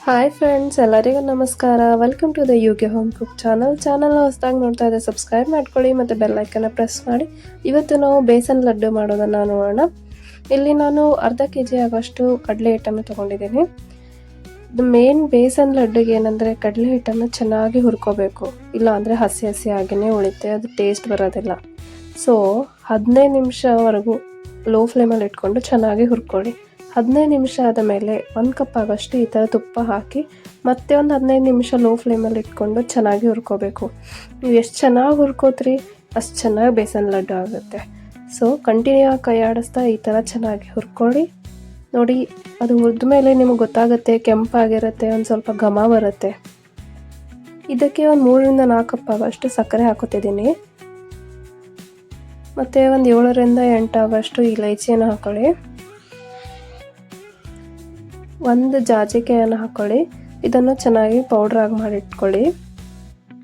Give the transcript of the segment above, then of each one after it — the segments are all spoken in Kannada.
ಹಾಯ್ ಫ್ರೆಂಡ್ಸ್, ಎಲ್ಲರಿಗೂ ನಮಸ್ಕಾರ. Welcome to the UK home cook ಚಾನಲ್ನ ಹೊಸದಾಗಿ ನೋಡ್ತಾ ಇದ್ದೆ ಸಬ್ಸ್ಕ್ರೈಬ್ ಮಾಡ್ಕೊಳ್ಳಿ ಮತ್ತು ಬೆಲ್ಲೈಕನ್ನ ಪ್ರೆಸ್ ಮಾಡಿ. ಇವತ್ತು ನಾವು ಬೇಸನ್ ಲಡ್ಡು ಮಾಡೋದನ್ನು ನೋಡೋಣ. ಇಲ್ಲಿ ನಾನು ಅರ್ಧ kg ಆಗೋಷ್ಟು ಕಡಲೆ ಹಿಟ್ಟನ್ನು ತೊಗೊಂಡಿದ್ದೀನಿ. ಇದು ಮೇನ್ ಬೇಸನ್ ಲಡ್ಡುಗೆ ಏನಂದರೆ ಕಡಲೆ ಹಿಟ್ಟನ್ನು ಚೆನ್ನಾಗಿ ಹುರ್ಕೋಬೇಕು, ಇಲ್ಲ ಅಂದರೆ ಹಸಿ ಹಸಿ ಆಗಿನೇ ಉಳಿತೆ, ಅದು ಟೇಸ್ಟ್ ಬರೋದಿಲ್ಲ. ಸೊ 15 ನಿಮಿಷವರೆಗೂ ಲೋ ಫ್ಲೇಮಲ್ಲಿ ಇಟ್ಕೊಂಡು ಚೆನ್ನಾಗಿ ಹುರ್ಕೊಳ್ಳಿ. 15 ನಿಮಿಷ ಆದ ಮೇಲೆ 1 ಕಪ್ ಆಗೋಷ್ಟು ಈ ಥರ ತುಪ್ಪ ಹಾಕಿ ಮತ್ತೆ ಒಂದು 15 ನಿಮಿಷ ಲೋ ಫ್ಲೇಮಲ್ಲಿ ಇಟ್ಕೊಂಡು ಚೆನ್ನಾಗಿ ಹುರ್ಕೋಬೇಕು. ನೀವು ಎಷ್ಟು ಚೆನ್ನಾಗಿ ಹುರ್ಕೋತ್ರಿ ಅಷ್ಟು ಚೆನ್ನಾಗಿ ಬೇಸನ್ ಲಡ್ಡು ಆಗುತ್ತೆ. ಸೊ ಕಂಟಿನ್ಯೂ ಆಗಿ ಕೈ ಆಡಿಸ್ತಾ ಈ ಥರ ಚೆನ್ನಾಗಿ ಹುರ್ಕೊಳ್ಳಿ. ನೋಡಿ, ಅದು ಹುರಿದ ಮೇಲೆ ನಿಮಗೆ ಗೊತ್ತಾಗುತ್ತೆ, ಕೆಂಪಾಗಿರುತ್ತೆ, ಒಂದು ಸ್ವಲ್ಪ ಘಮ ಬರುತ್ತೆ. ಇದಕ್ಕೆ ಒಂದು 3 ರಿಂದ 4 ಕಪ್ ಆಗೋಷ್ಟು ಸಕ್ಕರೆ ಹಾಕೋತಿದ್ದೀನಿ. ಮತ್ತು ಒಂದು 7 ರಿಂದ 8 ಆಗೋಷ್ಟು ಇಲೈಚಿಯನ್ನು ಹಾಕೊಳ್ಳಿ. ಒಂದು ಜಾಜಿಕಾಯನ್ನು ಹಾಕೊಳ್ಳಿ. ಇದನ್ನು ಚೆನ್ನಾಗಿ ಪೌಡ್ರಾಗಿ ಮಾಡಿಟ್ಕೊಳ್ಳಿ.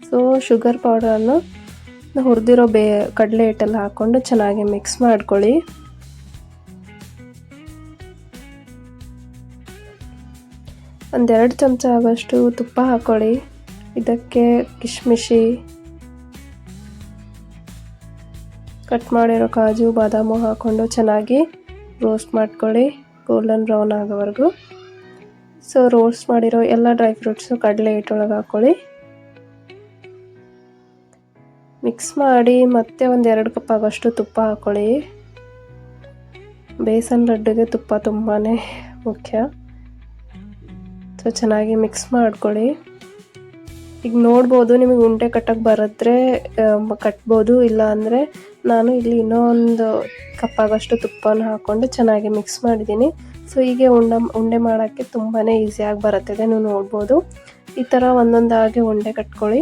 ಸೊ ಶುಗರ್ ಪೌಡ್ರನ್ನು ಹುರಿದಿರೋ ಕಡಲೆ ಹಿಟ್ಟಲ್ಲಿ ಹಾಕ್ಕೊಂಡು ಚೆನ್ನಾಗಿ ಮಿಕ್ಸ್ ಮಾಡ್ಕೊಳ್ಳಿ. ಒಂದು 2 ಚಮಚ ಆಗೋಷ್ಟು ತುಪ್ಪ ಹಾಕ್ಕೊಳ್ಳಿ. ಇದಕ್ಕೆ ಕಿಶ್ಮಿಶಿ, ಕಟ್ ಮಾಡಿರೋ ಕಾಜು ಬಾದಾಮು ಹಾಕ್ಕೊಂಡು ಚೆನ್ನಾಗಿ ರೋಸ್ಟ್ ಮಾಡ್ಕೊಳ್ಳಿ, ಗೋಲ್ಡನ್ ಬ್ರೌನ್ ಆಗೋವರೆಗೂ. ಸೊ ರೋಸ್ಟ್ ಮಾಡಿರೋ ಎಲ್ಲ ಡ್ರೈ ಫ್ರೂಟ್ಸು ಕಡಲೆ ಹಿಟ್ಟೊಳಗೆ ಹಾಕ್ಕೊಳ್ಳಿ. ಮಿಕ್ಸ್ ಮಾಡಿ ಮತ್ತೆ ಒಂದು 2 ಕಪ್ ಆಗೋಷ್ಟು ತುಪ್ಪ ಹಾಕ್ಕೊಳ್ಳಿ. ಬೇಸನ್ ಲಡ್ಡುಗೆ ತುಪ್ಪ ತುಂಬಾ ಮುಖ್ಯ. ಸೊ ಚೆನ್ನಾಗಿ ಮಿಕ್ಸ್ ಮಾಡ್ಕೊಳ್ಳಿ. ಈಗ ನೋಡ್ಬೋದು, ನಿಮಗೆ ಉಂಡೆ ಕಟ್ಟಕ್ಕೆ ಬರದ್ರೆ ಕಟ್ಬೋದು, ಇಲ್ಲ ಅಂದರೆ ನಾನು ಇಲ್ಲಿ ಇನ್ನೊಂದು ಕಪ್ ಆಗೋಷ್ಟು ತುಪ್ಪನ ಹಾಕ್ಕೊಂಡು ಚೆನ್ನಾಗಿ ಮಿಕ್ಸ್ ಮಾಡಿದ್ದೀನಿ. ಸೊ ಹೀಗೆ ಉಂಡೆ ಮಾಡೋಕ್ಕೆ ತುಂಬಾ ಈಸಿಯಾಗಿ ಬರುತ್ತದೆ. ನೀವು ನೋಡ್ಬೋದು, ಈ ಥರ ಒಂದೊಂದಾಗಿ ಉಂಡೆ ಕಟ್ಕೊಳ್ಳಿ.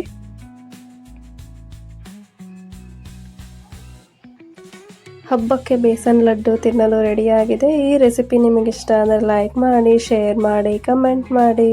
ಹಬ್ಬಕ್ಕೆ ಬೇಸನ್ ಲಡ್ಡು ತಿನ್ನಲು ರೆಡಿಯಾಗಿದೆ. ಈ ರೆಸಿಪಿ ನಿಮಗೆ ಇಷ್ಟ ಅಂದರೆ ಲೈಕ್ ಮಾಡಿ, ಶೇರ್ ಮಾಡಿ, ಕಮೆಂಟ್ ಮಾಡಿ.